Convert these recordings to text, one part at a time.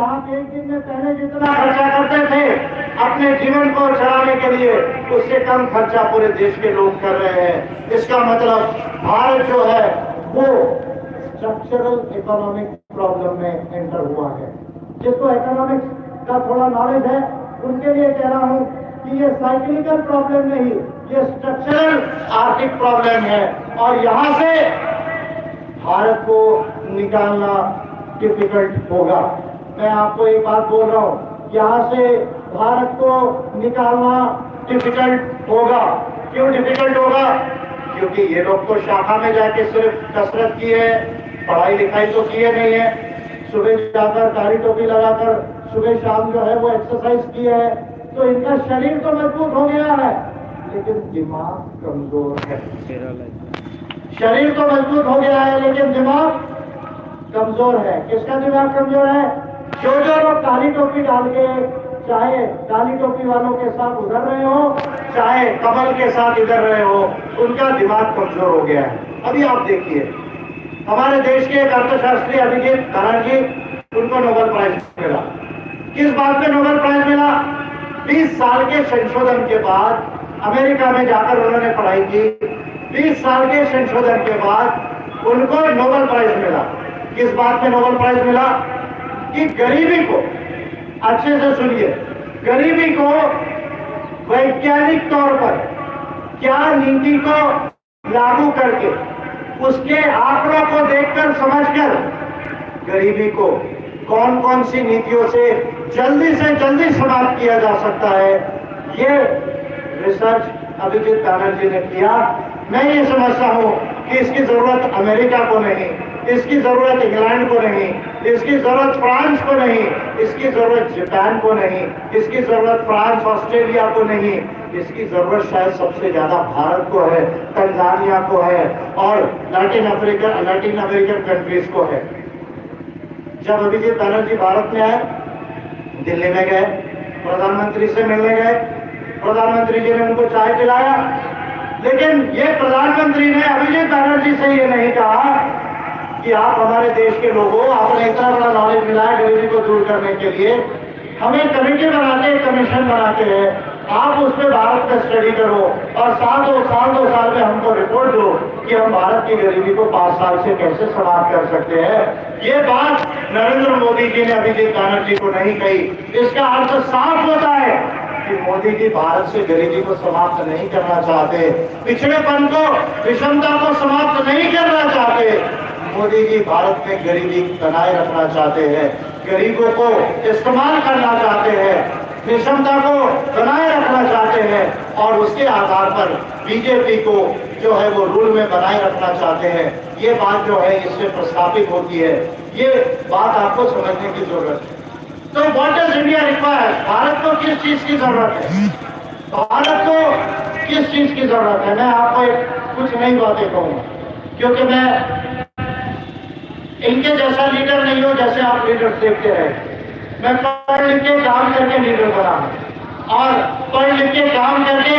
आप एक दिन में पहले जितना खर्चा करते थे अपने जीवन को चलाने के लिए, उससे कम खर्चा पूरे देश के लोग कर रहे हैं। इसका मतलब भारत जो है वो स्ट्रक्चरल इकोनॉमिक प्रॉब्लम में एंटर हुआ है। जिसको इकोनॉमिक्स का थोड़ा नॉलेज है उनके लिए कह रहा हूं कि ये साइक्लिकल प्रॉब्लम नहीं, ये स्ट्रक्चरल आर्थिक प्रॉब्लम है और यहां से भारत को निकालना डिफिकल्ट होगा। मैं आपको एक बात बोल रहा हूं, यहां से भारत को निकालना डिफिकल्ट होगा। क्यों डिफिकल्ट होगा? क्योंकि ये लोग तो शाखा में जाके सिर्फ कसरत की है, पढ़ाई लिखाई तो किए नहीं है। सुबह जाकर काली टोपी लगाकर सुबह शाम जो है वो एक्सरसाइज की है, तो इनका शरीर तो मजबूत हो गया है लेकिन दिमाग कमजोर है। शरीर तो मजबूत हो गया है लेकिन दिमाग कमजोर है। किसका दिमाग कमजोर है? जो लोग काली टोपी डाल के, चाहे काली टोपी वालों के साथ उधर रहे हो, चाहे कमल के साथ इधर रहे हो, उनका दिमाग कमजोर हो गया है। अभी आप देखिए, हमारे देश के एक अर्थशास्त्री अभिजीत बनर्जी, उनको नोबेल प्राइज मिला। किस बात पे नोबेल प्राइज मिला? 20 साल के संशोधन के बाद अमेरिका में जाकर उन्होंने पढ़ाई की। 20 साल के संशोधन के बाद उनको नोबेल प्राइज मिला। किस बात पे नोबेल प्राइज मिला? कि गरीबी को, अच्छे से सुनिए, गरीबी को वैज्ञानिक तौर पर क्या नीति को लागू करके, उसके आंकड़ों को देखकर समझकर गरीबी को कौन कौन सी नीतियों से जल्दी समाप्त किया जा सकता है, ये रिसर्च अभिजीत बनर्जी ने किया। मैं ये समझता हूं कि इसकी जरूरत अमेरिका को नहीं, इसकी जरूरत इंग्लैंड को नहीं, इसकी जरूरत फ्रांस को नहीं, इसकी जरूरत जापान को नहीं, इसकी जरूरत फ्रांस ऑस्ट्रेलिया को नहीं, इसकी जरूरत शायद सबसे ज्यादा भारत को है, तंजानिया को है और लैटिन अमेरिकन कंट्रीज को है। जब अभिजीत बनर्जी भारत में आए, दिल्ली में गए, प्रधानमंत्री से मिलने गए, प्रधानमंत्री जी ने उनको चाय पिलाया, लेकिन ये प्रधानमंत्री ने अभिजीत बनर्जी से ये नहीं कहा कि आप हमारे देश के लोगों, आपने इतना बड़ा नॉलेज मिला है गरीबी को दूर करने के लिए, हमें कमेटी बनाते, कमीशन बनाते हैं, आप उस पर भारत का स्टडी करो और दो साल में हमको रिपोर्ट दो कि हम भारत की गरीबी को 5 साल से कैसे समाप्त कर सकते हैं। ये बात नरेंद्र मोदी जी ने अभिजीत बनर्जी को नहीं कही। इसका अर्थ साफ होता है कि मोदी जी भारत से गरीबी को समाप्त नहीं करना चाहते, पिछड़ेपन को, विषमता को समाप्त नहीं करना चाहते। मोदी जी भारत में गरीबी बनाए रखना चाहते हैं, गरीबों को इस्तेमाल करना चाहते हैं, विषमता को बनाए रखना चाहते हैं और उसके आधार पर बीजेपी को जो है वो रूल में बनाए रखना चाहते हैं। ये बात जो है इससे प्रस्थापित होती है, ये बात आपको समझने की जरूरत है। तो what does India require? Bharat को किस चीज की जरूरत है? भारत को किस चीज की जरूरत है? मैं आपको कुछ नई बातें कहूंगा, क्योंकि मैं इनके जैसा लीडर नहीं हूं जैसे आप लीडर देखते रहे। मैं पढ़ लिख के काम करके लीडर बना और पढ़ लिख के काम करके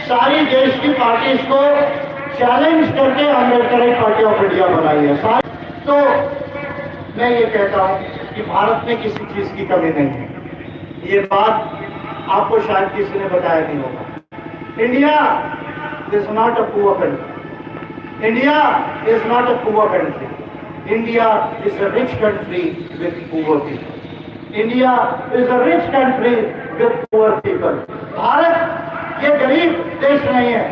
सारी देश की पार्टीज को चैलेंज करके अम्बेडकर पार्टी ऑफ इंडिया बनाई है। तो मैं ये कहता हूं कि भारत में किसी चीज की कमी नहीं है। ये बात आपको शायद किसी ने बताया नहीं होगा। India is not a poor country. India is not a poor country. India is a rich country with poor people. India is a rich country with poor people. Bharat ये गरीब देश नहीं है,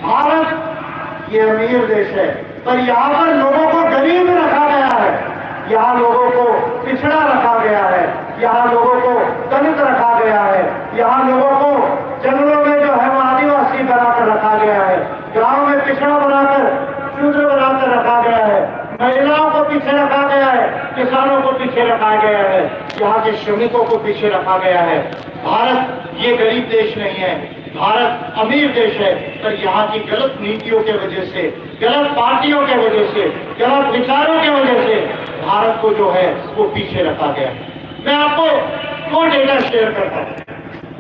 भारत ये अमीर देश है, पर यहाँ पर लोगों को गरीब रखा गया है, यहाँ लोगों को पिछड़ा रखा गया है, यहाँ लोगों को दलित रखा गया है, यहाँ लोगों को जंगलों में जो है वो आदिवासी बनाकर रखा गया है, गांव में पिछड़ा बनाकर, शूद्र बनाकर रखा गया है, महिलाओं को पीछे रखा गया है, किसानों को पीछे रखा गया है, यहाँ के श्रमिकों को पीछे रखा गया है। भारत ये गरीब देश नहीं है, भारत अमीर देश है, पर यहाँ की गलत नीतियों के वजह से, गलत पार्टियों के वजह से, गलत विचारों के वजह से भारत को जो है वो पीछे रखा गया है। मैं आपको वो डेटा शेयर करता हूँ।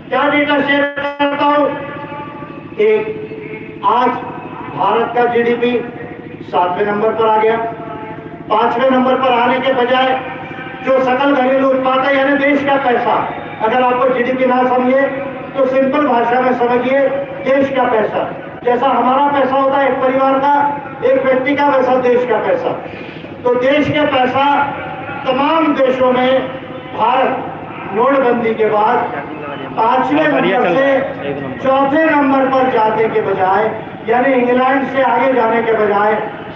क्या डेटा शेयर करता हूँ? एक, आज भारत का जीडीपी 7वें नंबर पर आ गया। 5वें नंबर पर आने के बजाय जो सकल घरेलू उत्पाद है यानी देश का पैसा, अगर आपको जीडीपी ना समझिए तो सिंपल भाषा में समझिए देश का पैसा। जैसा हमारा पैसा होता है एक परिवार का, एक व्यक्ति का, वैसा देश का पैसा। तो देश का पैसा तमाम देशों में भारत नोटबंदी के बाद 5वें नंबर से 4थे नंबर पर जाने के बजाय, यानी इंग्लैंड से आगे जाने के बजाय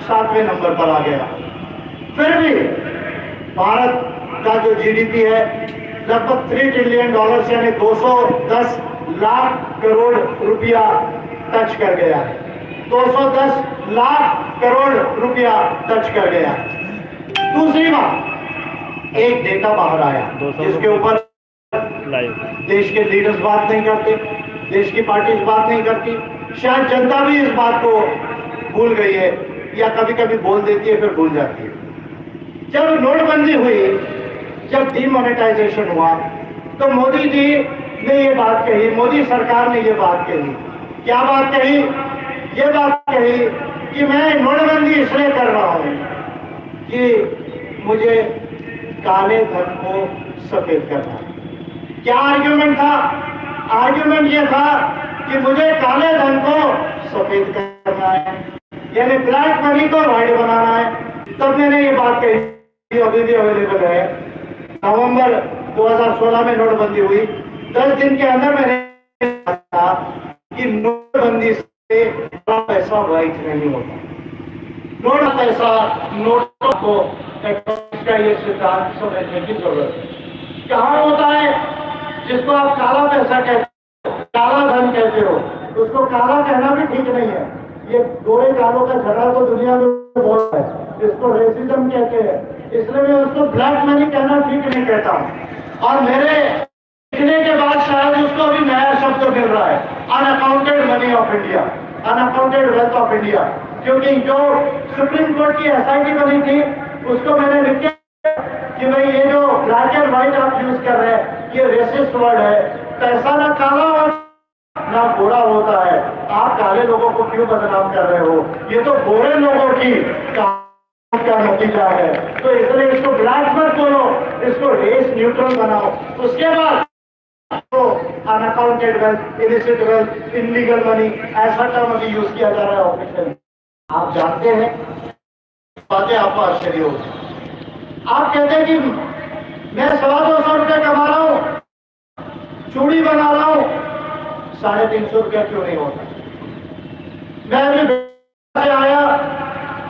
7वें नंबर पर आ गया। फिर भी भारत का जो जीडीपी है लगभग $3 ट्रिलियन यानी 210 लाख करोड़ रुपया टच कर गया है। 210 लाख करोड़ रुपया टच कर गया। दूसरी बात, एक डेटा बाहर आया जिसके ऊपर देश के लीडर्स बात नहीं करते, देश की पार्टी बात नहीं करती, शायद जनता भी इस बात को भूल गई है या कभी कभी बोल देती है फिर भूल जाती है। जब नोटबंदी हुई, जब डीमोनेटाइजेशन हुआ, तो मोदी जी ने ये बात कही, मोदी सरकार ने ये बात कही। क्या बात कही? ये बात कही कि मैं नोटबंदी इसलिए कर रहा हूं कि मुझे काले धन को सफेद करना है। क्या आर्ग्यूमेंट था? आर्ग्यूमेंट ये था कि मुझे काले धन को सफेद करना है, यानी ब्लैक मनी को व्हाइट बनाना है। तब मैंने ये बात कही, अभी भी अवेलेबल है। नवंबर 2016 में नोटबंदी हुई, 10 दिन के अंदर मैंने कहा कि नोटबंदी से पैसा व्हाइट नहीं होता। नोट पैसा, नोटों को का ये सिद्धांत समझने की जरूरत है। कहाँ होता है? जिसको आप काला पैसा कहते हो, काला धन कहते हो, उसको काला कहना भी ठीक नहीं है। ये गोरे कालों का झगड़ा तो दुनिया में बहुत है, इसको रेसिज्म कहते हैं, इसलिए मैं उसको ब्लैक मनी कहना ठीक नहीं कहता हूँ। और मेरे लिखने के बाद शायद उसको भी नया शब्द मिल रहा है, unaccounted money of India, unaccounted wealth of India. क्योंकि जो सुप्रीम कोर्ट की एसआईटी बनी थी उसको मैंने लिख कि भाई ये जो ब्लैक एंड व्हाइट आप यूज कर रहे हैं ये रेसिस्ट वर्ड है। पैसा ना काला और ना गोरा होता है, आप काले लोगों को क्यों बदनाम कर रहे हो? ये तो गोरे लोगों की का नतीजा है। तो इसलिए इसको ब्लैक मत बोलो, इसको रेस न्यूट्रल बनाओ। उसके बाद तो unaccounted wealth, illicit wealth, illegal money, ऐसा टर्म अभी यूज किया जा रहा है ऑफिशियल। आप जानते हैं, बातें आपको आश्चर्य होगी। आप कहते हैं कि मैं 250 रुपये कमा रहा हूं, चूड़ी बना रहा हूं, 350 रुपया क्यों नहीं होता? मैं अभी से आया,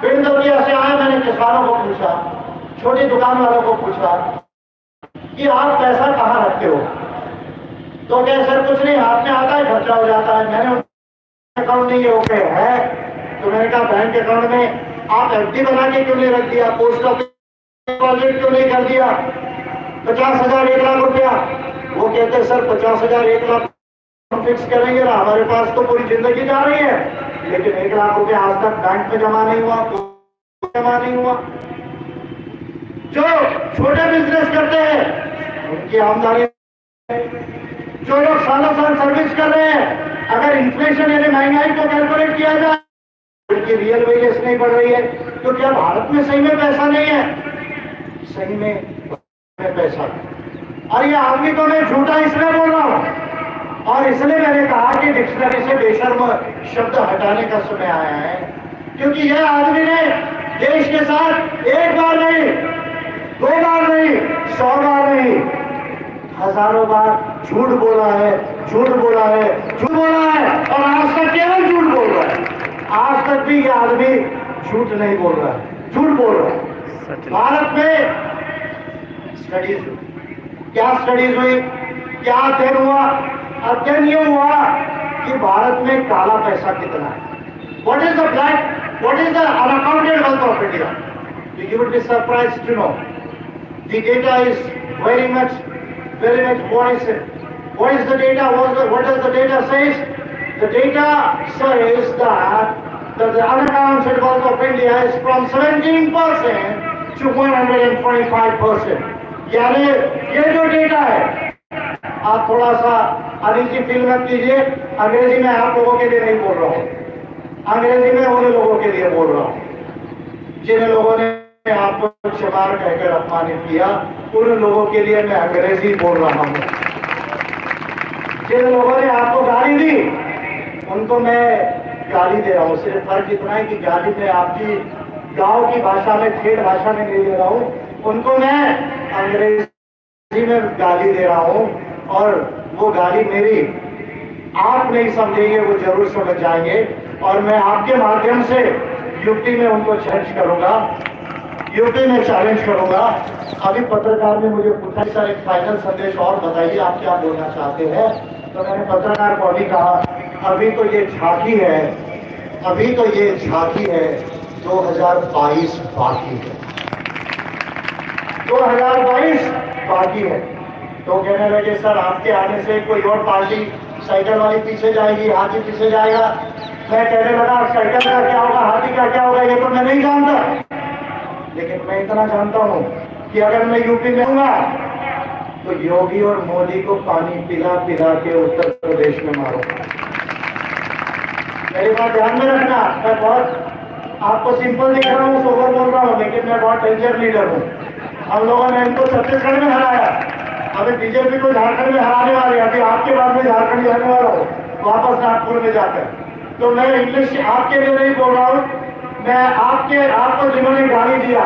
बेंदौलिया से आया, मैंने किसानों को पूछा, छोटी दुकान वालों को पूछा कि आप पैसा कहाँ रखते हो? तो क्या सर कुछ नहीं, हाथ में आता है, खर्चा हो जाता है। मैंने अकाउंट नहीं है, ओके है, तो मैंने कहा बैंक अकाउंट में आप एफडी बना के क्यों नहीं रख दिया? पोस्ट ऑफिस डिपॉजिट क्यों नहीं कर दिया? 50,000 1 लाख रुपया। वो कहते सर 50,000 1 लाख फिक्स करेंगे ना, हमारे पास तो पूरी जिंदगी जा रही है, लेकिन 1 लाख रुपया आज तक बैंक में जमा नहीं हुआ, जमा नहीं हुआ। जो छोटे बिजनेस करते हैं उनकी आमदनी, जो लोग सालों साल सर्विस कर रहे हैं, अगर इन्फ्लेशन यानी महंगाई को कैलकुलेट किया जाए, उनकी रियल वेजेस नहीं बढ़ रही है। तो क्या भारत में सही में पैसा नहीं है? सही में पैसा। और ये आदमी को मैं झूठा इसलिए बोल रहा हूं, और इसलिए मैंने कहा कि डिक्शनरी से बेशर्म शब्द हटाने का समय आया है, क्योंकि यह आदमी ने देश के साथ 1 बार नहीं, 2 बार नहीं, 100 बार नहीं, हजारों बार झूठ बोला है, झूठ बोला है, झूठ बोला है, और आज तक केवल झूठ बोल रहा है। आज तक भी यह आदमी झूठ नहीं बोल रहा है, झूठ बोल रहा है। भारत में स्टडीज, क्या स्टडीज हुई, क्या अध्ययन हुआ? अध्ययन ये हुआ कि भारत में काला पैसा कितना है। What is the black, what is the unaccounted wealth of India? You would be surprised to know. The data is very much what is the data? What does the data says? The data says that the unaccounted wealth of India is from 17% to 125%. यानी ये जो data है, आप थोड़ा सा अनिजी feel मत कीजिए, अंग्रेजी में आप लोगों के लिए नहीं बोल रहा हूँ, अंग्रेजी में उन लोगों के लिए बोल रहा हूँ जिन लोगों ने आपको चमार कहकर अपमानित किया, उन लोगों के लिए मैं अंग्रेजी बोल रहा हूं। जिन लोगों ने आपको गाली दी उनको मैं गाली दे रहा हूं। सिर्फ फर्क इतना है कि गाली में आपकी गांव की भाषा में, ठेठ भाषा में नहीं दे रहा हूं, उनको मैं अंग्रेजी में गाली दे रहा हूं। और वो गाली मेरी आप नहीं समझेंगे, वो जरूर समझ जाएंगे। और मैं आपके माध्यम से यूपी में उनको चैलेंज करूंगा, यूपी में चैलेंज करूंगा। अभी पत्रकार ने मुझे पूछा सर एक फाइनल संदेश और बताइए, आप क्या बोलना चाहते हैं। तो मैंने पत्रकार को अभी कहा, अभी तो ये झांकी है, अभी तो ये झांकी है, 2022 बाकी है, 2022 बाकी है। तो कहने लगे सर आपके आने से कोई और पार्टी साइकिल वाली पीछे जाएगी, हाथी पीछे जाएगा। मैं कहने लगा साइकिल का क्या होगा, हाथी का क्या होगा, ये तो मैं नहीं जानता, लेकिन मैं इतना जानता हूं कि अगर मैं यूपी में हूंगा तो योगी और मोदी को पानी पिला पिला के उत्तर प्रदेश में मारूंगा। मेरी बात ध्यान में रखना, मैं बहुत आपको सिंपल दिख रहा हूं, सोबर बोल रहा हूं, लेकिन मैं बहुत डेंजर लीडर हूं। हम लोगों ने इनको छत्तीसगढ़ में हराया, अभी बीजेपी को झारखंड में हराने वाले, अभी आपके बाद में झारखंड जाने वाला हूं वापस नागपुर में जाकर। तो मैं इंग्लिश आपके लिए नहीं बोल रहा हूं, मैं आपको जिन्होंने गाली दिया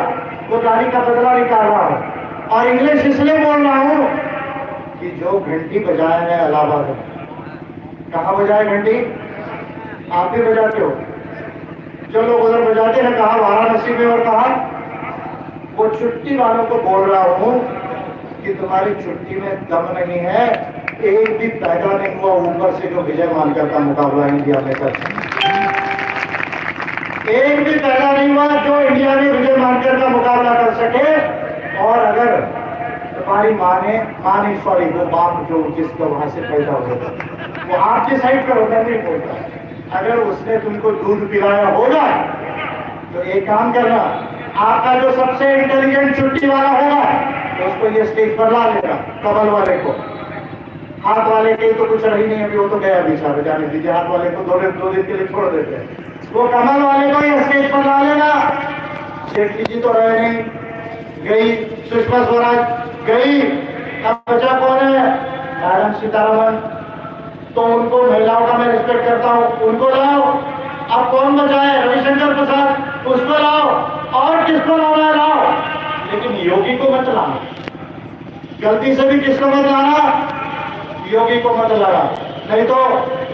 वो गाली का बदला निकाल रहा हूं। और इंग्लिश इसलिए बोल रहा हूं कि जो घंटी बजाया है इलाहाबाद में, कहाँ बजाए घंटी, आप भी बजाते हो, जो लोग उधर बजाते हैं, कहा वाराणसी में और कहा, वो छुट्टी वालों को बोल रहा हूं कि तुम्हारी छुट्टी में दम नहीं है, एक भी पैदा नहीं हुआ ऊपर से जो विजय माल्या का मुकाबला इंडिया में कर सके। एक भी पैदा नहीं हुआ जो इंडिया में विजय माल्या का मुकाबला कर सके। और अगर तुम्हारी माँ नहीं सॉरी, वो बाप जो जिसको वहां से पैदा हुआ वो आपकी साइड पर होता नहीं बोलता, अगर उसने तुमको दूध पिलाया होगा तो एक काम करना, आपका जो सबसे इंटेलिजेंट छुट्टी वाला होगा तो उसको ये स्टेज पर ला लेना, कमल वाले को। हाथ वाले के तो कुछ रही नहीं, अभी वो तो गया बेचारा, जाने दीजिए, हाथ वाले को 2 दिन के लिए छोड़ देते हैं। वो कमल वाले को ये स्टेज पर ला लेना। जेटली जी तो रहे नहीं, गई सुषमा स्वराज गई, अब बचा कौन है, मैडम सीतारमण। तो उनको, महिलाओं का मैं रिस्पेक्ट करता हूं, उनको लाओ। अब कौन बचा है, रविशंकर प्रसाद, उसको लाओ, और किसको लाना है लाओ, लेकिन योगी को मत लाना। गलती से भी किसको मत लाना, योगी को मत लाना, नहीं तो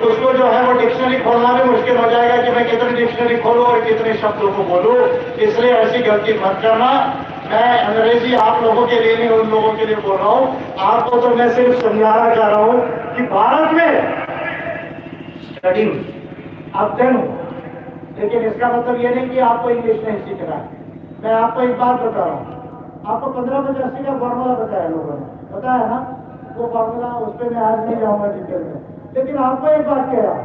उसको जो है वो डिक्शनरी खोलना भी मुश्किल हो जाएगा कि मैं कितनी डिक्शनरी खोलूं और कितने शब्दों को बोलूं। इसलिए ऐसी गलती मत करना। मैं अंग्रेजी आप लोगों के लिए नहीं, उन लोगों के लिए बोल रहा हूं। आपको तो मैं सिर्फ समझाना चाह रहा हूं कि भारत में स्टडी अध्ययन हो, लेकिन इसका मतलब ये नहीं कि आपको इंग्लिश नहीं सीखना है। मैं आपको एक बात बता रहा हूँ, आपको 1550 का फॉर्मूला बताया लोगों ने, बताया ना वो फॉर्मूला, उस पर मैं आज नहीं जाऊंगा डिटेल में। लेकिन आपको एक बात कह रहा हूं,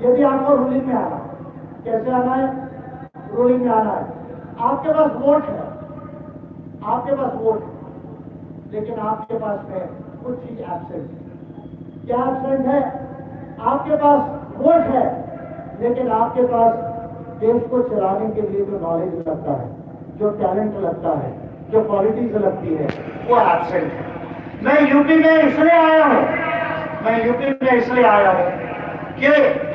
यदि आपको रूलिंग में आना, कैसे आना है, रूलिंग में आना है, आपके पास वोट है, आपके पास वोट है, लेकिन आपके पास में कुछ चीज एब्सेंट है। क्या एब्सेंट है, आपके पास वोट है, लेकिन आपके पास देश को चलाने के लिए जो नॉलेज लगता है, जो टैलेंट लगता है, जो क्वालिटीज लगती है, वो एब्सेंट है। मैं यूपी में इसलिए आया हूं, मैं यूपी में इसलिए आया हूं कि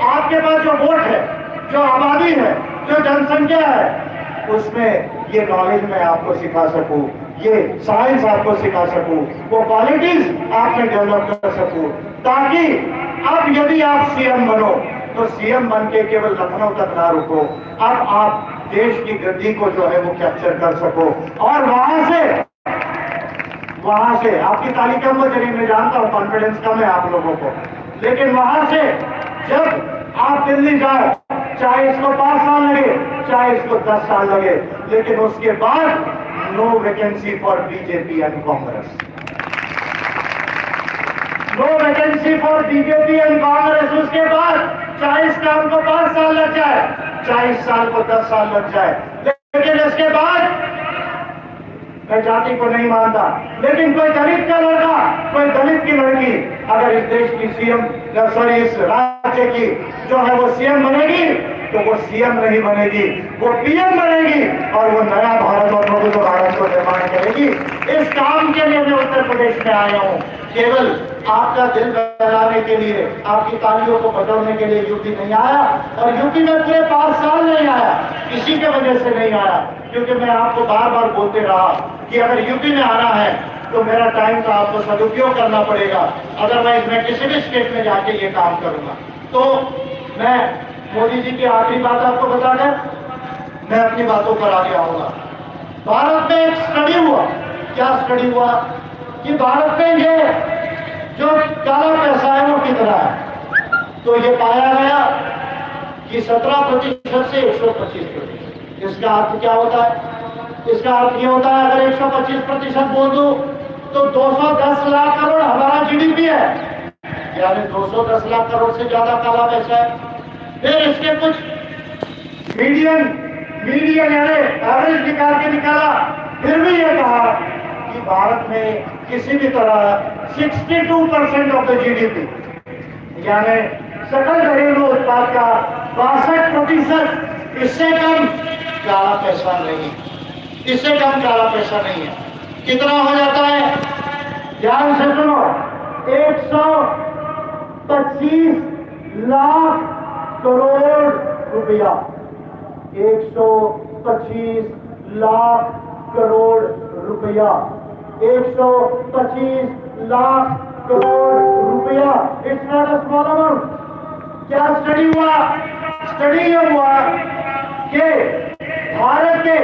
आपके पास जो वोट है, जो आबादी है, जो जनसंख्या है, उसमें ये नॉलेज मैं आपको सिखा सकूं, ये साइंस आपको सिखा सकूं, वो क्वालिटीज आप में डेवलप कर सकूं, ताकि अब यदि आप सीएम बनो तो सीएम बन के केवल लखनऊ तक ना रुको, अब आप देश की गद्दी को जो है वो कैप्चर कर सको। और वहां से आपकी ताली कम हो रही, मैं जानता हूं कॉन्फिडेंस कम है आप लोगों को, लेकिन वहां से जब आप दिल्ली जाओ, चाहे इसको 5 साल लगे, चाहे इसको 10 साल लगे, लेकिन उसके बाद no vacancy for BJP and Congress, no vacancy for BJP and Congress. उसके बाद चाहे इस काम को 5 साल लग जाए, चाहे इस साल को 10 साल लग जाए, लेकिन इसके बाद मैं जाति को नहीं मानता, लेकिन कोई दलित का लड़का, कोई दलित की लड़की अगर इस देश की सीएम, सॉरी इस राज्य की जो है वो सीएम बनेगी, तो वो सीएम नहीं बनेगी, वो पीएम बनेगी और वो नया भारत और प्रबुद्ध भारत को निर्माण करेगी। इस काम के लिए मैं उत्तर प्रदेश में आया हूँ, केवल आपका दिल बहलाने के लिए, आपकी तालियों को बजाने के लिए यूपी नहीं आया। और यूपी में पूरे 5 साल नहीं आया, इसी के वजह से नहीं आया क्योंकि मैं आपको बार बार बोलते रहा कि अगर यूपी में आना है तो मेरा टाइम का आपको सदुपयोग करना पड़ेगा, अदरवाइज मैं किसी भी स्टेट में जाके ये काम करूंगा। तो मैं मोदी जी की आखिरी बात आपको बताकर मैं अपनी बातों पर आगे आऊंगा। भारत में एक स्टडी हुआ, क्या स्टडी हुआ कि भारत में ये जो काला पैसा है वो कितना है, तो ये पाया गया कि 17% से 125%। इसका अर्थ क्या होता है? इसका अर्थ ये होता है अगर 125% बोल दूं तो 210 लाख करोड़ हमारा जीडीपी है, यानी 210 लाख करोड़ से ज्यादा काला पैसा है। फिर इसके कुछ मीडियन यानी एवरेज निकाल के निकाला, फिर भी ये कहा कि भारत में किसी भी तरह 62% ऑफ द जीडीपी यानी सकल घरेलू उत्पाद का 62%, इससे कम काला पैसा नहीं, इससे कम काला पैसा नहीं है। कितना हो जाता है? ध्यान से सुनो, 125 लाख करोड़ रुपया, 125 लाख करोड़ रुपया, 125 लाख करोड़ रुपया। It's not a small amount. क्या स्टडी हुआ? स्टडी ये हुआ कि भारत के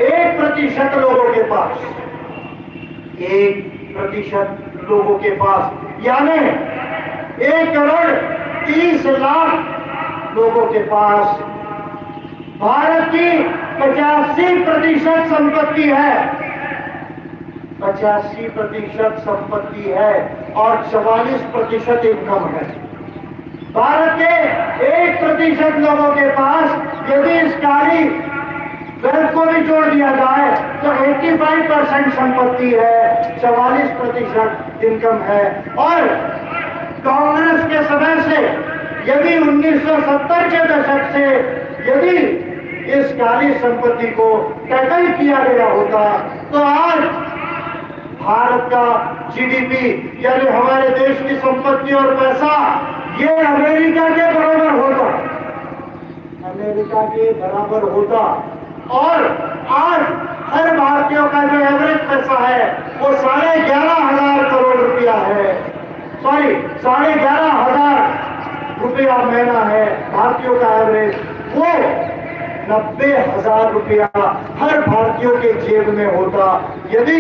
1% लोगों के पास, 1% लोगों के पास यानी 1 करोड़ 30 लाख लोगों के पास भारत की 85% संपत्ति है, 85% संपत्ति है और 44% इनकम है। भारत के 1% लोगों के पास यदि इस काली वेल्थ को भी जोड़ दिया जाए तो 85% संपत्ति है, 44% इनकम है। और कांग्रेस के समय से यदि 1970 के दशक से यदि इस काली संपत्ति को टैकल किया गया होता तो आज भारत का जीडीपी यानी हमारे देश की संपत्ति और पैसा ये अमेरिका के बराबर होता, अमेरिका के बराबर होता। और आज हर भारतीयों का जो एवरेज पैसा है वो 11,500 करोड़ रुपया है, सॉरी 11,500 रुपया महीना है भारतीयों का एवरेज। वो 90,000 रुपया हर भारतीयों के जेब में होता यदि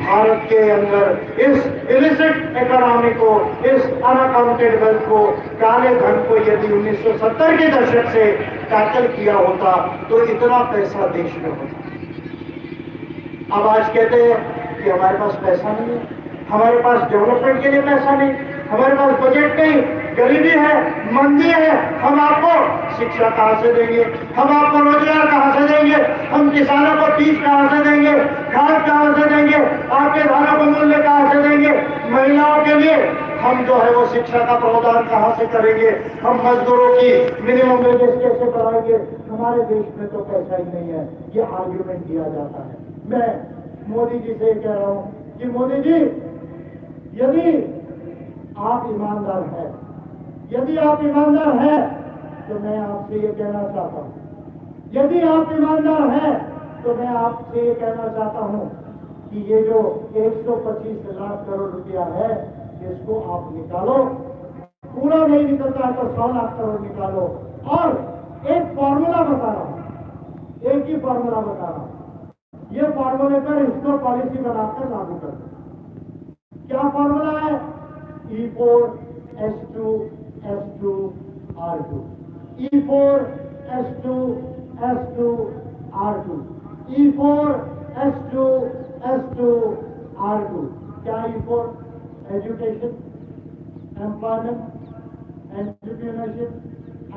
भारत के अंदर इस इलिसिट इकोनॉमी को, इस अनअकाउंटेड वेल्थ को, काले धन को यदि 1970 के दशक से टैकल किया होता तो इतना पैसा देश में होता। अब आज कहते हैं कि हमारे पास पैसा नहीं है, हमारे पास डेवलपमेंट के लिए पैसा नहीं, हमारे पास बजट नहीं, गरीबी है, मंदी है, हम आपको शिक्षा कहां से देंगे, हम आपको रोजगार कहां से देंगे, हम किसानों को बीज कहां से देंगे, खाद कहां से देंगे, आपके धानों को मूल्य कहां से देंगे, महिलाओं के लिए हम जो है वो शिक्षा का प्रावधान कहां से करेंगे, हम मजदूरों की मिनिमम वेजेस कैसे बढ़ाएंगे, हमारे देश में तो पैसा ही नहीं है। ये आर्ग्यूमेंट दिया जाता है। मैं मोदी जी से कह रहा हूं कि मोदी जी यदि आप ईमानदार हैं, यदि आप ईमानदार हैं तो मैं आपसे ये कहना चाहता हूं, यदि आप ईमानदार हैं तो मैं आपसे ये कहना चाहता हूं कि ये जो 125 लाख करोड़ रुपया है इसको आप निकालो, पूरा नहीं निकलता है तो 100 लाख करोड़ निकालो। और एक फॉर्मूला बता रहा हूं, एक ही फॉर्मूला बता रहा हूं, ये फॉर्मूले पर इसको पॉलिसी बनाकर लागू कर दो। क्या फॉर्मूला है? E4H2S2R2, E4H2S2R2, E4H2S2R2। क्या E4? Education, employment, entrepreneurship,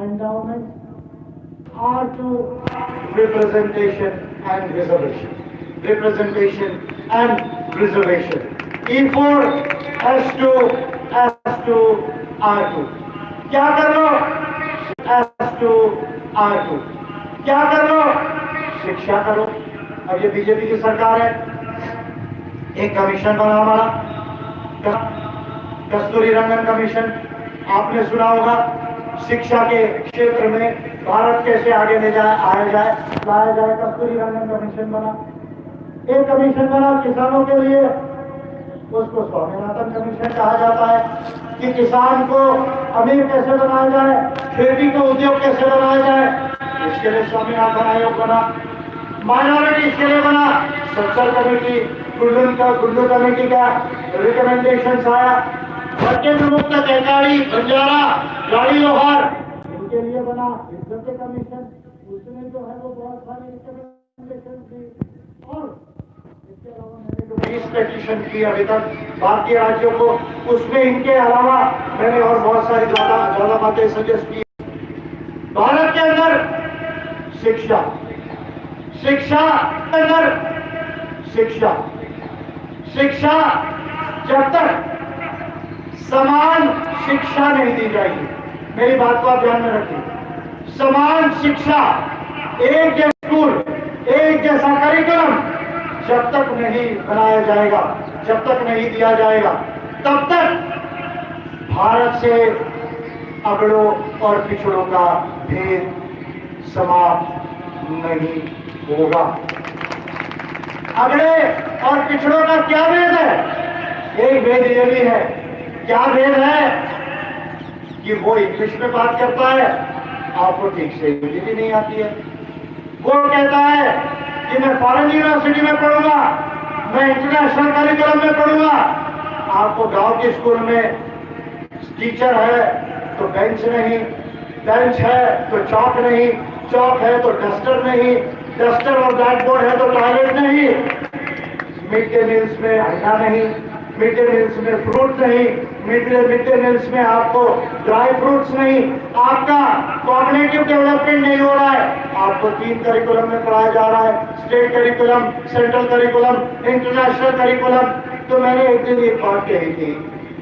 endowment. R2 representation and reservation, representation and reservation। E4H2S2R2। क्या कर लो? S2 आज क्या कर लो, शिक्षा करो। अब ये बीजेपी की सरकार है, एक कमीशन बना हमारा कस्तूरी रंगन कमीशन, आपने सुना होगा। शिक्षा के क्षेत्र में भारत कैसे आगे ले लाया जाए, कस्तूरी रंगन कमीशन बना। एक कमीशन बना किसानों के लिए, उसको स्वामीनाथन कमीशन कहा जाता है कि किसान को अमीर कैसे बनाया जाए, खेती को उद्योग कैसे बनाया जाए, इसके लिए स्वामीनाथन आयोग बना। माइनॉरिटीज के लिए बना सच्चर कमेटी, गुल्लू कमेटी का रिकमेंडेशन आया। बच्चे मुक्त कैकाड़ी, बंजारा, गाड़ी लोहार, इनके लिए बना इज्जत कमीशन। उसने जो है वो बहुत सारी रिकमेंडेशन दी। और इसके अलावा मैंने जो 20 पेटिशन की अभी तक भारतीय राज्यों को, उसमें इनके अलावा मैंने और बहुत सारी ज्यादा बातें सजेस्ट की। भारत के अंदर शिक्षा जब तक समान शिक्षा नहीं दी जाएगी, मेरी बात को आप ध्यान में रखिए, समान शिक्षा, एक जैसा स्कूल, एक जैसा करिकुलम जब तक नहीं बनाया जाएगा, जब तक नहीं दिया जाएगा, तब तक भारत से अगड़ों और पिछड़ों का भेद समाप्त नहीं होगा। अगड़े और पिछड़ों का क्या भेद है? एक भेद ये भी है, क्या भेद है कि वो इंग्लिश में बात करता है, आपको ठीक से हिंदी भी नहीं आती है। वो कहता है कि मैं फॉरेन यूनिवर्सिटी में पढ़ूंगा, मैं इंटरनेशनल करिकुलम में पढ़ूंगा। आपको गांव के स्कूल में टीचर है तो बेंच नहीं, बेंच है तो चौक नहीं, चौक है तो डस्टर नहीं, डस्टर और ब्लैक बोर्ड है तो टॉयलेट नहीं, मिड डे मील्स में अंडा नहीं, मिड डे मील्स में फ्रूट नहीं, मिड डे मील्स में आपको ड्राई फ्रूट्स नहीं, आपका कॉग्निटिव डेवलपमेंट नहीं हो रहा है। आपको 3 करिकुलम में पढ़ाया जा रहा है, state curriculum, central curriculum, international curriculum. तो मैंने एक दिन एक बात कही थी,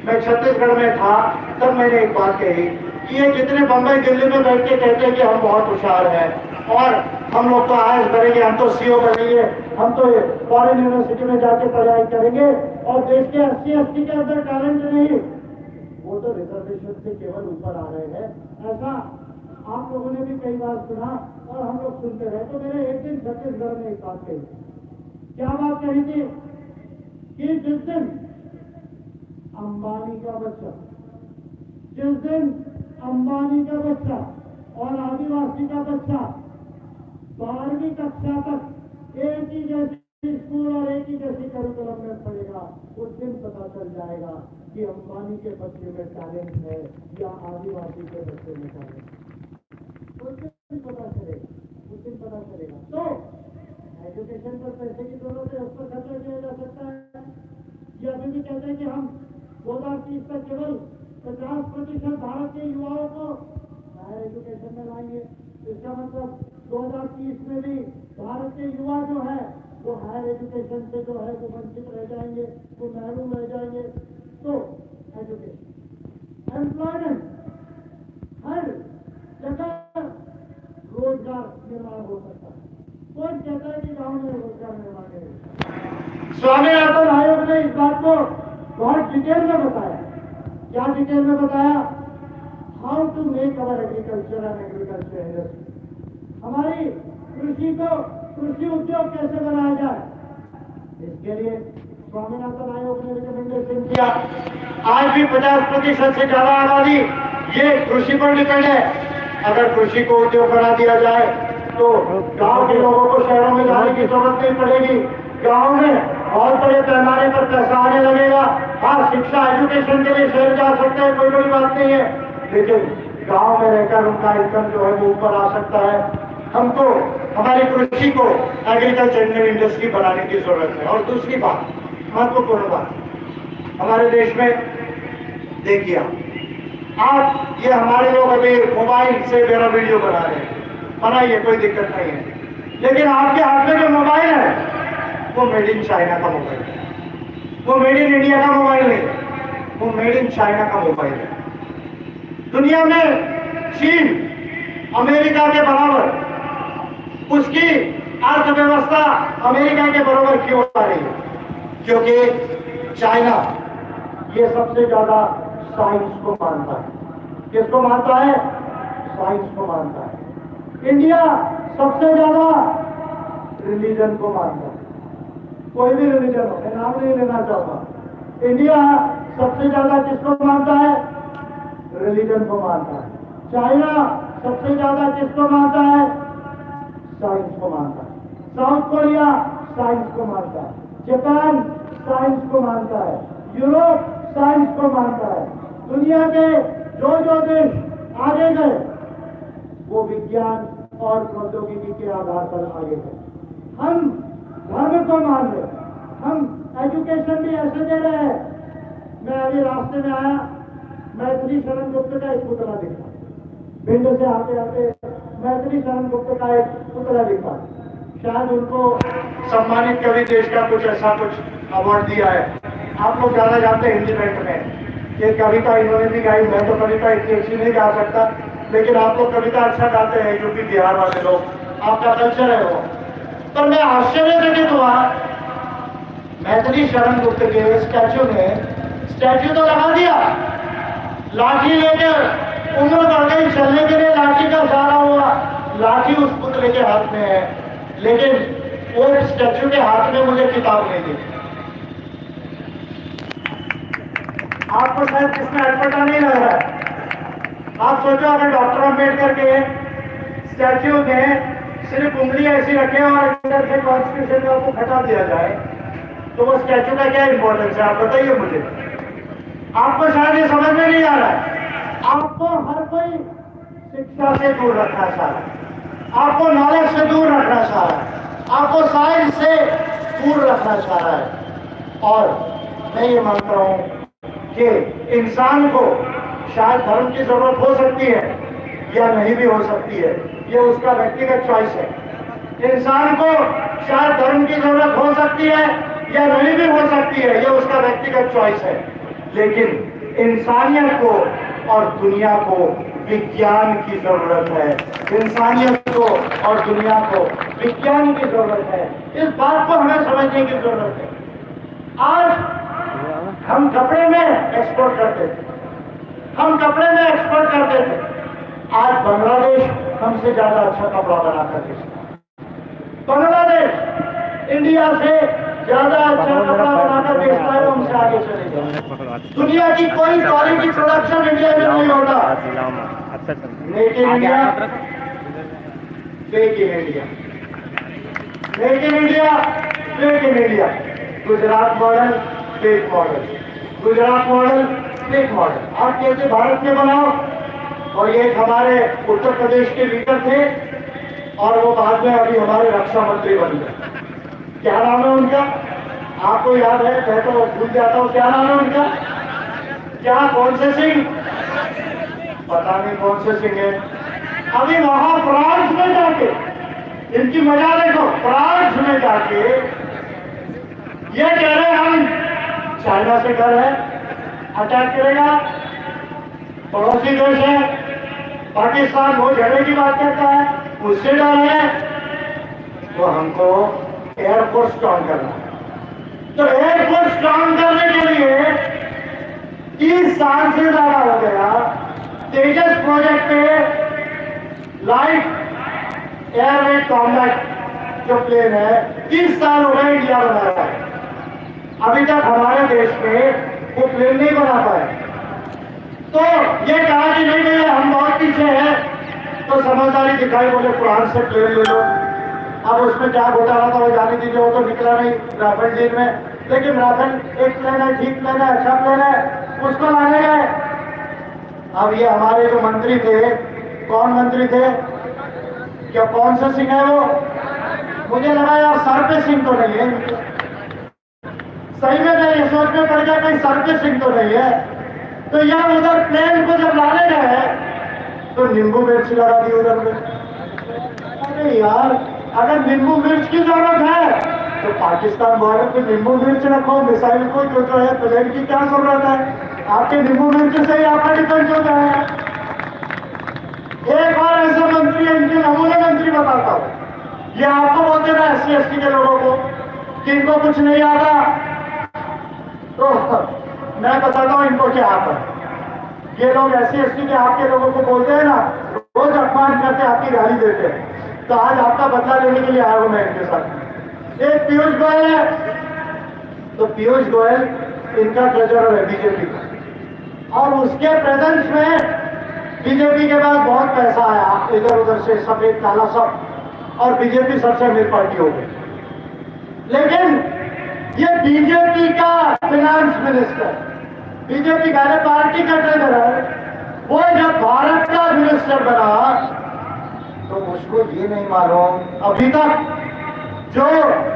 मैं छत्तीसगढ़ में था, तब मैंने एक बात कही कि ये जितने बंबई दिल्ली में बैठ के कहते हैं कि हम बहुत होशियार हैं और हम लोग तो आईएएस बनेंगे, हम तो सीओ बनेंगे, हम तो फॉरेन यूनिवर्सिटी में जाके पढ़ाई करेंगे और देश के 80 के अंदर टैलेंट नहीं, वो तो रिजर्वेशन से केवल ऊपर आ रहे हैं, ऐसा आप लोगों ने भी कई बार सुना और हम लोग सुनते रहे। तो मैंने एक दिन छत्तीसगढ़ में एक बात कही, क्या बात कही थी कि जिस दिन अंबानी का बच्चा, जिस दिन अंबानी का बच्चा और आदिवासी का बच्चा 12वीं कक्षा तक एक ही जैसी स्कूल और एक ही जैसी करिकुलम में पढ़ेगा, उस दिन पता चल जाएगा कि अंबानी के बच्चे में टैलेंट है या आदिवासी के बच्चे में टैलेंट है। उस दिन पता चलेगा, उस दिन पता चलेगा। तो एजुकेशन पर पैसे की जरूरत है, उस पर खर्चा किया जा सकता है। ये अभी भी कहते हैं कि हम 2030 तक केवल 50% भारत के युवाओं को हायर एजुकेशन में लाएंगे। इसका मतलब 2030 में भी भारत के युवा जो है वो हायर एजुकेशन से जो है वो वंचित रह जाएंगे, वो महरूम रह जाएंगे। तो एजुकेशन, एम्प्लॉयमेंट, हर जगह रोजगार निर्माण हो सकता है। कौन कहता है कि गांव में रोजगार निर्माण करेगा? स्वामीनाथन आयोग ने इस बात को बहुत डिटेल में बताया। क्या डिटेल में बताया? How to make our agriculture and agriculture industry, हमारी कृषि को, कृषि उद्योग कैसे बनाया जाए, इसके लिए स्वामीनाथन आयोग ने रिकमेंडेशन किया। आज भी 50% से ज्यादा आबादी ये कृषि पर डिपेंड है। अगर कृषि को उद्योग बना दिया जाए तो गांव के लोगों को शहरों में जाने की जरूरत नहीं पड़ेगी। गांव में बहुत बड़े पैमाने पर पैसा आने लगेगा। हाँ, शिक्षा, एजुकेशन के लिए शहर जा सकते हैं, कोई बड़ी बात नहीं है, लेकिन गांव में रहकर उनका इनकम जो है वो ऊपर आ सकता है। हमको हमारी कृषि को एग्रीकल्चर इंडस्ट्री बनाने की जरूरत है। और दूसरी बात, महत्वपूर्ण बात, हमारे देश में देखिए आप, ये हमारे लोग अभी मोबाइल से मेरा वीडियो बना रहे हैं, बनाइए, कोई दिक्कत नहीं है, लेकिन आपके हाथ में जो मोबाइल है वो मेड इन चाइना का मोबाइल है, वो मेड इन इंडिया का मोबाइल नहीं है, वो मेड इन चाइना का मोबाइल है। दुनिया में चीन अमेरिका के बराबर, उसकी अर्थव्यवस्था अमेरिका के बराबर क्यों आ रही है? क्योंकि चाइना ये सबसे ज्यादा साइंस को मानता है। किसको मानता है? साइंस को मानता है। इंडिया सबसे ज्यादा रिलीजन को मानता है। कोई भी रिलीजन हो, मैं नाम नहीं लेना चाहूंगा। इंडिया सबसे ज्यादा किसको मानता है? रिलीजन को मानता है। चाइना सबसे ज्यादा किसको मानता है? साइंस को मानता है। साउथ कोरिया साइंस को मानता है। जापान साइंस को मानता है। यूरोप साइंस को मानता है। दुनिया के जो जो देश आगे गए वो विज्ञान और प्रौद्योगिकी के आधार पर आगे गए। हम धर्म को मान रहे, हम एजुकेशन भी ऐसे दे रहे हैं। मैं अभी रास्ते में आया, मैथिली शरण गुप्त का एक पुतला दिखा, भिंड से आते आते मैथिली शरण गुप्त का एक पुतला दिखा। शायद उनको सम्मानित कवि देश का कुछ ऐसा कुछ अवार्ड दिया है। आप लोग ज्यादा जानते हैं हिंदी बैंड में ये कविता इन्होंने भी गाई। मैं तो कविता इतनी अच्छी नहीं गा सकता, लेकिन आप लोग कविता अच्छा गाते हैं, यूपी बिहार वाले लोग, आपका कल्चर है वो। पर मैं आश्चर्यचकित हुआ, मैथिली शरण गुप्त के स्टैचू तो लगा दिया, लाठी लेकर उम्र बढ़ गई, चलने के लिए लाठी का सहारा हुआ, लाठी उस पुतले के हाथ में है, लेकिन वो स्टैचू के हाथ में मुझे किताब नहीं दी। आपको शायद इसमें अटपटा नहीं लग रहा है। आप सोचो अगर डॉक्टर अम्बेडकर के स्टैच्यू में सिर्फ उंगली ऐसी रखे और इधर से कॉन्स्टिट्यूशन को हटा दिया जाए तो वो स्टैच्यू का क्या इंपॉर्टेंस है? आप बताइए मुझे। आपको शायद ये समझ में नहीं आ रहा है। आपको हर कोई शिक्षा से दूर रखना चाह रहा है, आपको नॉलेज से दूर रखना चाह रहा है, आपको साइंस से दूर रखना चाह रहा है। और मैं ये मानता हूं कि इंसान को शायद धर्म की जरूरत हो सकती है या नहीं भी हो सकती है, ये उसका व्यक्तिगत चॉइस है। इंसान को शायद धर्म की जरूरत हो सकती है या नहीं भी हो सकती है, ये उसका व्यक्तिगत चॉइस है। लेकिन इंसानियत को और दुनिया को विज्ञान की जरूरत है। इंसानियत को और दुनिया को विज्ञान की जरूरत है। इस बात को हमें समझने की जरूरत है। आज हम कपड़े में एक्सपोर्ट करते थे, हम कपड़े में एक्सपोर्ट करते थे। आज बांग्लादेश हमसे ज्यादा अच्छा कपड़ा बनाकर बेचता है। बांग्लादेश इंडिया से ज्यादा अच्छा कपड़ा बनाकर बेचता है, हमसे आगे चले जाए। दुनिया की कोई क्वालिटी प्रोडक्शन इंडिया में नहीं होता। Make in India, make in India, make in India, make in India. Gujarat model, fake model, Gujarat model, fake model. आप कहते भारत में बनाओ। और ये हमारे उत्तर प्रदेश के लीडर थे और वो बाद में अभी हमारे रक्षा मंत्री बन गए। क्या नाम है उनका? आपको याद है? मैं तो भूल जाता हूँ। क्या नाम है उनका? क्या, कौन से सिंह? पता नहीं कौन से सिंह है। अभी वहां फ्रांस में जाके, इनकी मजा देखो, फ्रांस में जाके ये कह रहे हम चाइना से डर है, अटैक करेगा, पड़ोसी देश है पाकिस्तान, वो झगड़े की बात करता है, उससे डर है, तो हमको एयरफोर्स स्ट्रॉन्ग करना है। तो एयरफोर्स स्ट्रॉन्ग करने के लिए 30 साल से ज्यादा हो गया तेजस प्रोजेक्ट पे लाइट एयरवेट कॉम्बैट जो प्लेन है 30 साल हो गए इंडिया बना रहा है। अभी तक हमारे देश में वो प्लेन नहीं बना पाए। तो ये कहा कि नहीं भैया हम बहुत पीछे हैं, तो समझदारी दिखाई, बोले फ्रांस से प्लेन ले लो। अब उसमें क्या घोटाला था वो जाने दीजिए, वो तो निकला नहीं राफेल डील में। लेकिन राफेल एक प्लेन है, ठीक प्लेन है, अच्छा प्लेन है, उसको लाने गए। अब ये हमारे जो मंत्री थे, कौन मंत्री थे, क्या कौन सा सिंह है वो? मुझे लगा यार सर पे सिंह तो नहीं है। सही में मैं ये सोच में पड़ गया कहीं सर पे सिंह तो नहीं है। तो यार उधर प्लेन को जब लाने गए तो नींबू मिर्च लगा दी उधर में। अरे यार अगर नींबू मिर्च की जरूरत है तो पाकिस्तान बॉर्डर पे नींबू मिर्च रखो, मिसाइल को जो है प्लेन की क्या जरूरत है? आपके नींबू मिर्च से ही आपका डिफेंस होता है। एक और ऐसे मंत्री है, इनके नमूने मंत्री बताता हूं। ये आपको बोलते ना SC/ST के लोगों को कि इनको कुछ नहीं आता, तो मैं बताता हूं इनको क्या आता है। ये लोग SC/ST के आपके लोगों को बोलते हैं ना, रोज अपमान करते, आपकी गाली देते हैं। तो आज आपका बदला लेने के लिए आया हूं मैं इनके साथ। एक पीयूष गोयल है, तो पीयूष गोयल इनका ट्रेजरर है बीजेपी का, और उसके प्रेजेंस में बीजेपी के पास बहुत पैसा आया इधर उधर से, सफेद काला सब, और बीजेपी सबसे अमीर पार्टी हो गई। लेकिन ये बीजेपी का फाइनेंस मिनिस्टर, बीजेपी का पार्टी का ट्रेजरर, वो जब भारत का मिनिस्टर बना तो उसको ये नहीं मालूम अभी तक, जो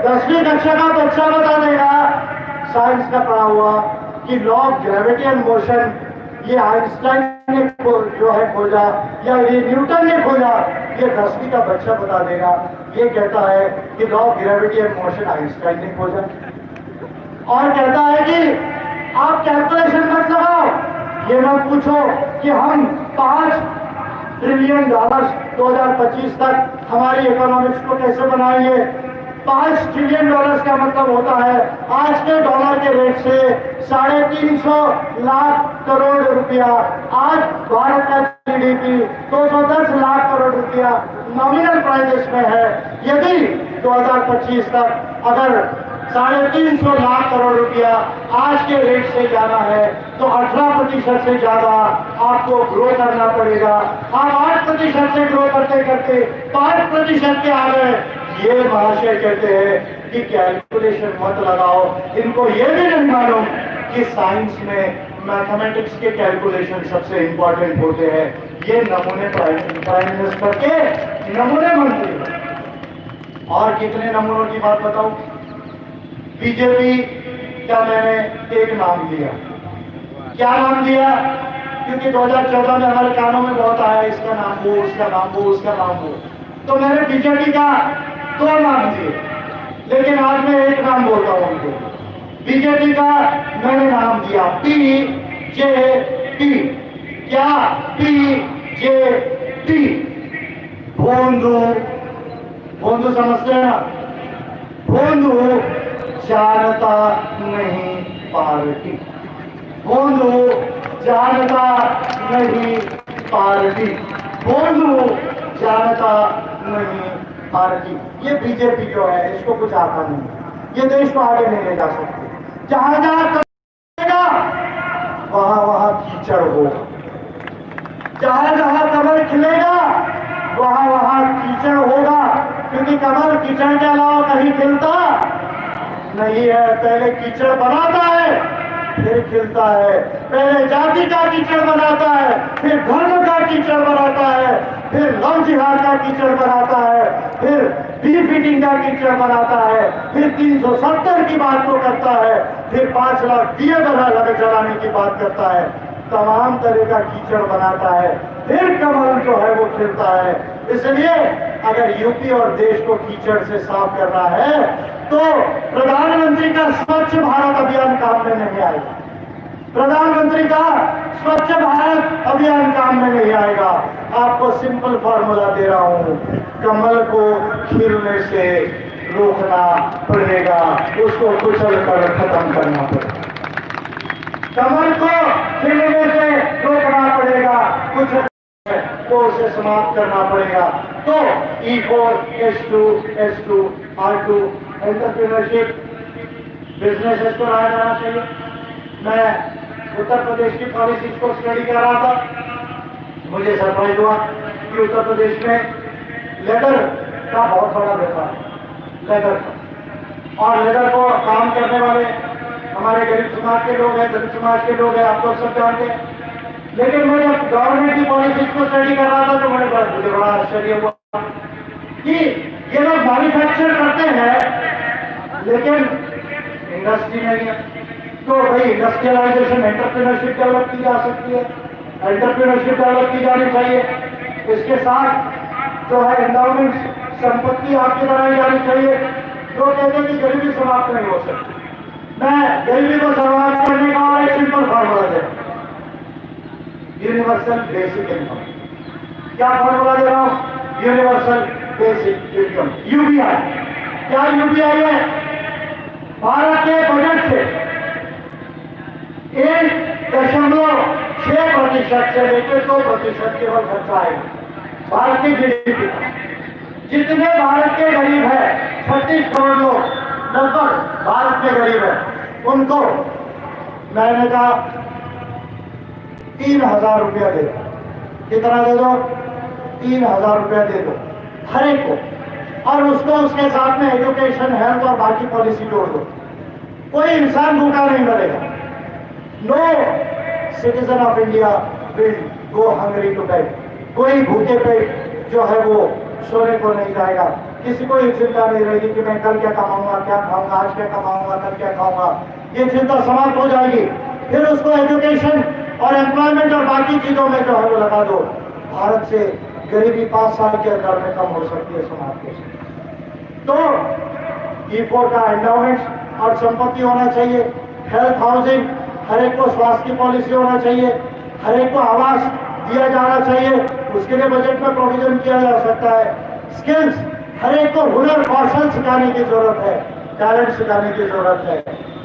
10वीं कक्षा का बच्चा बता देगा साइंस का पढ़ा हुआ कि law of gravity and motion ये आइंस्टाइन ने जो है खोजा या ये न्यूटन ने खोजा, ये 10वीं का बच्चा बता देगा। ये कहता है कि law of gravity and motion Einstein ने खोजा, और कहता है कि आप कैलकुलेशन मत लगाओ, ये मत पूछो कि हम 5 ट्रिलियन डॉलर 2025 तक हमारी इकोनॉमिक्स को कैसे बनाएंगे। 5 ट्रिलियन डॉलर का मतलब होता है आज के डॉलर के रेट से 350 लाख करोड़ रुपया। आज भारत का GDP 210 लाख करोड़ रुपया नॉमिनल प्राइसेस में है। यदि 2025 तक अगर 350 लाख करोड़ रुपया आज के रेट से जाना है तो 18% से ज्यादा आपको ग्रो करना पड़ेगा। आप 8% से ग्रो करते करते 5% के आ गए। ये महाशय कहते हैं कि कैलकुलेशन मत लगाओ। इनको ये भी नहीं मालूम कि साइंस में मैथमेटिक्स के कैलकुलेशन सबसे इंपॉर्टेंट होते हैं। ये नमूने प्राइम मिनिस्टर के नमूने मंत्री। और कितने नमूनों की बात बताऊं। बीजेपी का मैंने एक नाम दिया। क्या नाम दिया? क्योंकि 2014 में हमारे कानों में बहुत आया, इसका नाम वो, उसका नाम वो, उसका नाम वो, तो मैंने बीजेपी का 2 नाम दिए। लेकिन आज मैं एक नाम बोलता हूं उनको। बीजेपी का मैंने नाम दिया BJP। क्या? BJP। भोंदू, भोंदू समझते हैं ना? भोंदू जानता नहीं पार्टी, भोंदू जानता नहीं पार्टी, भोंदू जानता नहीं पार्टी। ये बीजेपी जो है इसको कुछ आता नहीं, ये देश को आगे नहीं ले जा सकती। जहां जहां करेगा वहां वहां कीचड़ होगा, जहां जहां कमल खिलेगा वहां वहां कीचड़ होगा। क्योंकि कमल कीचड़ के अलावा कहीं खिलता नहीं है। पहले कीचड़ बनाता है फिर खिलता है। पहले जाति का कीचड़ बनाता है, फिर धर्म का कीचड़ बनाता है, फिर लव जिहाद का कीचड़ बनाता है, फिर बीफ ईटिंग का कीचड़ बनाता है, फिर 370 की बात को करता है, फिर 5 लाख दिए लगे जलाने की बात करता है। तमाम तरह का कीचड़ बनाता है, फिर कमल जो है वो खिलता है। इसलिए अगर यूपी और देश को कीचड़ से साफ करना है तो प्रधानमंत्री का स्वच्छ भारत अभियान काम में नहीं आएगा। प्रधानमंत्री का स्वच्छ भारत अभियान काम में नहीं आएगा। आपको सिंपल फॉर्मूला दे रहा हूं, कमल को खिलने से रोकना पड़ेगा, उसको कुचल कर खत्म करना पड़ेगा। कमल को खिलने से रोकना पड़ेगा, कुछ तो उसे समाप्त करना पड़ेगा। तो E4 H2 S2 R2 entrepreneurship business को लाया जाना चाहिए। मैं उत्तर प्रदेश की पॉलिसी को स्टडी कर रहा था, मुझे सरप्राइज हुआ कि उत्तर प्रदेश में लेदर का बहुत बड़ा व्यापार है, लेदर का। और लेदर को काम करने वाले हमारे गरीब समाज के लोग हैं, दलित समाज के लोग हैं, आप लोग सब जानते हैं। लेकिन मैं जब गवर्नमेंट की पॉलिसी को स्टडी कर रहा था तो मुझे बड़ा आश्चर्य हुआ कि ये लोग मैन्युफैक्चर करते हैं लेकिन इंडस्ट्री नहीं है। तो भाई इंडस्ट्रियलाइजेशन, एंटरप्रेन्योरशिप डेवलप की जा सकती है, एंटरप्रेन्योरशिप डेवलप की जानी चाहिए। इसके साथ जो है एंडाउमेंट संपत्ति आपकी बनाई जानी चाहिए। जो कहते हैं कि गरीबी समाप्त नहीं हो सकती, मैं गरीबी को समाप्त करने का और एक सिंपल फॉर्मूला है, यूनिवर्सल बेसिक इनकम। क्या फॉर्मूला दे रहा हूं? Universal basic income, UBI. क्या यूबीआई है? भारत के बजट से 1.6% से लेकर 2% केवल खर्चा आएगा भारत की जीडीपी का। जितने भारत के गरीब है, 36 करोड़ लोग लगभग भारत में गरीब है, उनको मैंने कहा 3,000 रुपया दे दो। कितना दे दो? 3,000 रुपया दे दो हर एक को, और उसको उसके साथ में एजुकेशन, हेल्थ और बाकी पॉलिसी जोड़ दो। कोई इंसान भूखा नहीं मरेगा। No citizen of India will go hungry to bed. कोई भूखे पेट जो है वो सोने को नहीं जाएगा। किसी को ये चिंता नहीं रहेगी कि मैं कल क्या कमाऊंगा, क्या खाऊंगा, आज क्या कमाऊंगा, कल क्या खाऊंगा। ये चिंता समाप्त हो जाएगी। फिर उसको एजुकेशन और एम्प्लॉयमेंट और बाकी चीजों में जो है वो लगा दो। भारत से गरीबी 5 साल के अंदर में कम हो सकती है, समाप्त हो सकती है। तो E4 का एंडाउमेंट और संपत्ति होना चाहिए, हेल्थ, हाउसिंग, हर एक को स्वास्थ्य की पॉलिसी होना चाहिए, हर एक को आवास दिया जाना चाहिए, उसके लिए बजट में प्रोविजन किया जा सकता है। स्किल्स, हर एक को हुनर, कौशल सिखाने की जरूरत है, टैलेंट सिखाने की जरूरत है।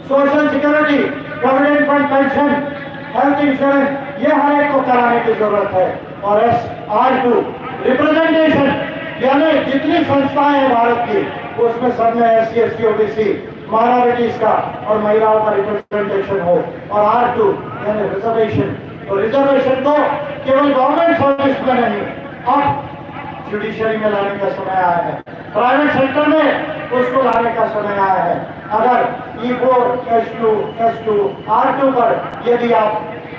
Social security, provident fund, pension, health insurance, ये हर एक को कराने की जरूरत है। और SR2 रिप्रेजेंटेशन, यानी जितनी संस्थाएं हैं भारत की, उसमें सब में SC, ST, OBC, माइनॉरिटीज का और महिलाओं का रिप्रेजेंटेशन हो। और R2 यानी रिजर्वेशन, तो रिजर्वेशन को केवल गवर्नमेंट सर्विस में नहीं, अब जुडिशरी में लाने का समय आया है, प्राइवेट सेक्टर में उसको लाने का समय आया है। अगर E4, S2, R2 पर यदि आप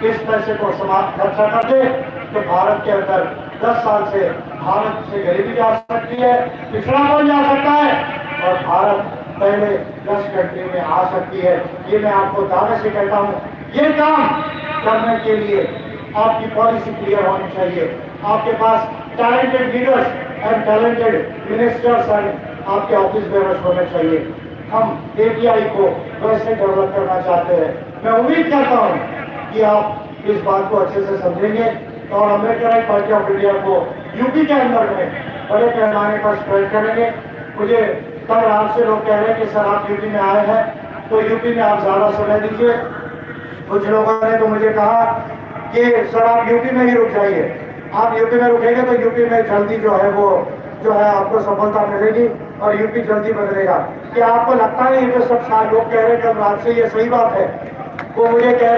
इस पैसे को समाप्त खर्चा कर दे तो भारत के अंदर 10 साल से भारत से गरीबी जा सकती है, पिछड़ापन जा सकता है, और भारत पहले 10 कंट्री में आ सकती है। ये मैं आपको दावे से कहता हूँ। ये काम करने के लिए आपकी पॉलिसी क्लियर होनी चाहिए, आपके पास talented leaders and talented ministers and आपके ऑफिस बेयर्स होने चाहिए। हम API को वैसे डेवलप करना चाहते हैं। मैं उम्मीद करता हूँ कि आप इस बात को अच्छे से समझेंगे और अम्बेडकर पार्टी ऑफ इंडिया को यूपी के अंदर में बड़े पैमाने पर स्प्रेड करेंगे। मुझे कल रात से लोग कह रहे हैं कि सर आप यूपी में आए हैं तो यूपी में आप ज्यादा समय दीजिए। कुछ लोगों ने तो मुझे कहा कि सर आप यूपी में ही रुक जाइए, आप यूपी में रुकेंगे तो यूपी में जल्दी जो है वो जो है आपको सफलता मिलेगी और यूपी जल्दी बदलेगा। क्या आपको लगता है ये जो सब लोग कह रहे हैं कल रात से, ये सही बात है? वो मुझे कह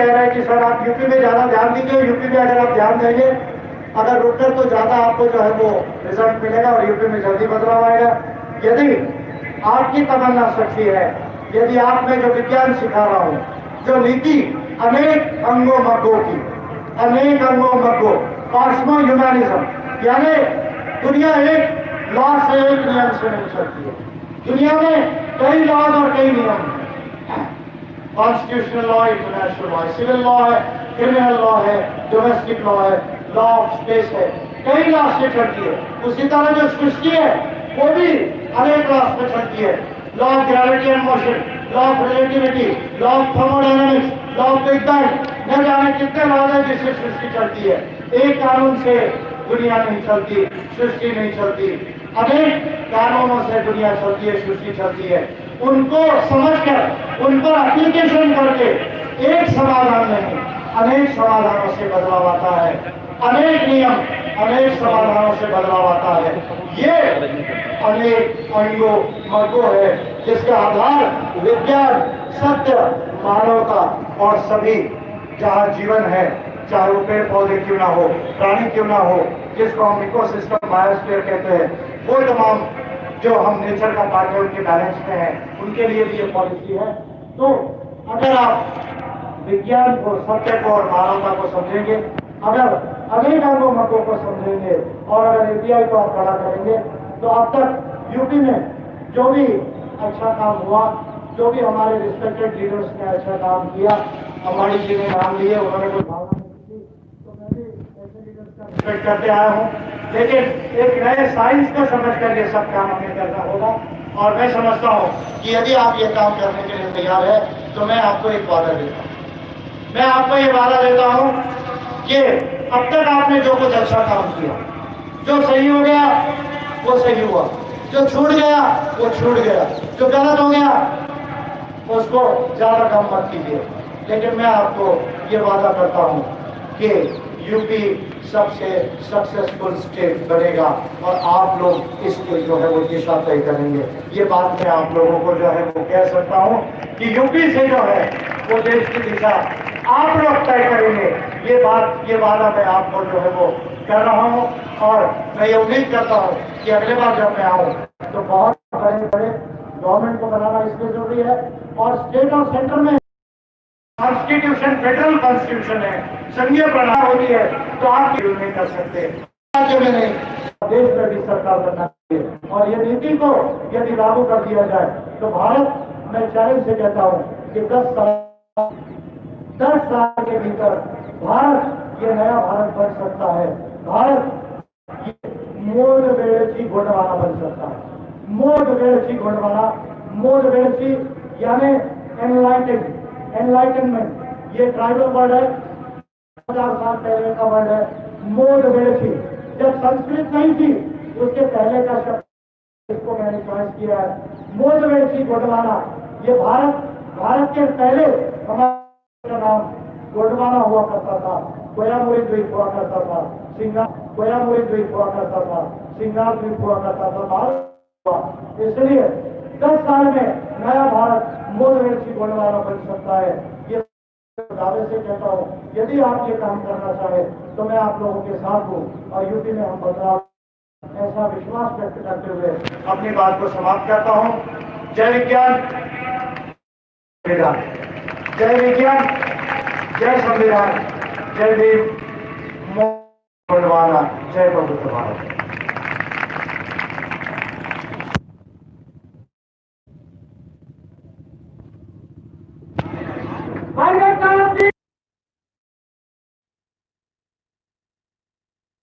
रहे हैं कि सर आप यूपी में ज्यादा ध्यान दीजिए, यूपी में अगर आप ध्यान देंगे, अगर रुककर तो ज्यादा आपको जो है वो रिजल्ट मिलेगा और यूपी में जल्दी बदलाव आएगा। यदि आपकी तमन्ना सच्ची है, यदि आप में जो विज्ञान सिखा रहा हूँ, जो नीति अनेक अंगों मग्गों की, अनेक अंगों मग्गों, कॉस्मो ह्यूमैनिज्म, यानी दुनिया एक लॉ से, एक नियम से नहीं चलती है। दुनिया में कई लॉज और कई नियम हैं। Constitutional law, international law, civil law है, क्रिमिनल लॉ है, डोमेस्टिक लॉ है, लॉ ऑफ स्पेस है, कई लॉ से चलती है। उसी तरह जो सृष्टि है वो भी अनेक लॉ पे चलती है। Law of gravity and motion, law of relativity, law of thermodynamics, law of big bang, न जाने कितने लॉ है जिससे सृष्टि चलती है। एक कानून से दुनिया नहीं चलती, सृष्टि नहीं चलती, अनेक कानूनों से दुनिया चलती है, सृष्टि चलती है। उनको समझकर, उन पर एप्लीकेशन करके एक समाधान नहीं, अनेक समाधानों से बदलाव आता है, अनेक नियम, अनेक समाधानों से बदलाव आता है। ये अनेक अंगों मग्गों है जिसका आधार विज्ञान, सत्य, मानवता और सभी जहाँ जीवन है, चाहे वो पेड़ पौधे क्यों ना हो, प्राणी क्यों ना हो, जिसको हम इकोसिस्टम बायोस्फीयर कहते हैं, वो तमाम जो हम नेचर का पार्ट है उनके बैलेंस में है, उनके लिए भी ये पॉलिसी है। तो अगर आप विज्ञान को, सत्य को और मानवता को समझेंगे, अगर अनेक अंगों मग्गों को समझेंगे और अगर API को आप खड़ा करेंगे, तो अब तक यूपी में जो भी अच्छा काम हुआ, जो भी हमारे रिस्पेक्टेड लीडर्स ने अच्छा काम किया, अंबानी जी ने नाम लिए, उन्होंने कोई भावना नहीं की, तो मैं भी ऐसे लीडर्स का रिस्पेक्ट करते आया हूँ। लेकिन एक नए साइंस को समझकर ये सब काम हमें करना होगा। और मैं समझता हूँ कि यदि आप ये काम करने के लिए तैयार है तो मैं आपको एक वादा देता हूँ, मैं आपको ये वादा देता हूँ कि अब तक आपने जो कुछ अच्छा काम किया, जो सही हो गया वो सही हुआ, जो छूट गया वो छूट गया, जो गलत हो गया उसको ज्यादा कम मत कीजिए। लेकिन मैं आपको ये वादा करता हूं कि यूपी सबसे सक्सेसफुल स्टेट बनेगा और आप लोग इसके जो है वो दिशा तय करेंगे। ये बात मैं आप लोगों को जो है वो कह सकता हूं कि यूपी से जो है वो देश की दिशा आप लोग तय करेंगे। ये वादा मैं आपको जो है वो कर रहा हूं और मैं ये उम्मीद करता हूं कि अगले बार जब मैं आऊं तो बहुत बड़े बड़े गवर्नमेंट को बनाना इसलिए जरूरी है और स्टेट और सेंटर में कॉन्स्टिट्यूशन फेडरल कॉन्स्टिट्यूशन है, संघीय प्रणाली होती है, तो आप नहीं कर सकते, राज्य में नहीं, देश में भी सरकार करना चाहिए। और ये नीति को यदि लागू कर दिया जाए तो भारत, मैं चैलेंज से कहता हूं कि 10 साल के भीतर भारत, ये नया भारत बन सकता है। भारत मोड बेड़ची गोंडवाना बन सकता है। मोड बेड़ची गोंडवाना, मोड बेड़ची यानी एनलाइटनमेंट, ये ट्राइबल वर्ड है, 50 साल पहले का वर्ड है। मोड बेड़ची जब संस्कृत नहीं थी उसके पहले का शब्द, इसको मैंने चॉइस किया है। मोड बेड़ची गोंडवाना, ये भारत के पहले हमारा नाम गोंडवाना हुआ करता था, कोयामुरी द्वीप हुआ करता था, कोयामुरी द्वीप हुआ करता था, सिंगार द्वीप हुआ करता था, भारत हुआ। इसलिए 10 साल में नया भारत मोड बेड़ची गोंडवाना बन सकता है। ये दावे से कहता हूँ, यदि आप ये काम करना चाहे तो मैं आप लोगों के साथ हूँ और यूपी में हम बदलाव, ऐसा विश्वास व्यक्त करते हुए अपनी बात को समाप्त करता हूँ। जय विज्ञान, जय विज्ञान, जय संविधान, जय भीम, गोंडवाना, जय बंधुत्व भारत।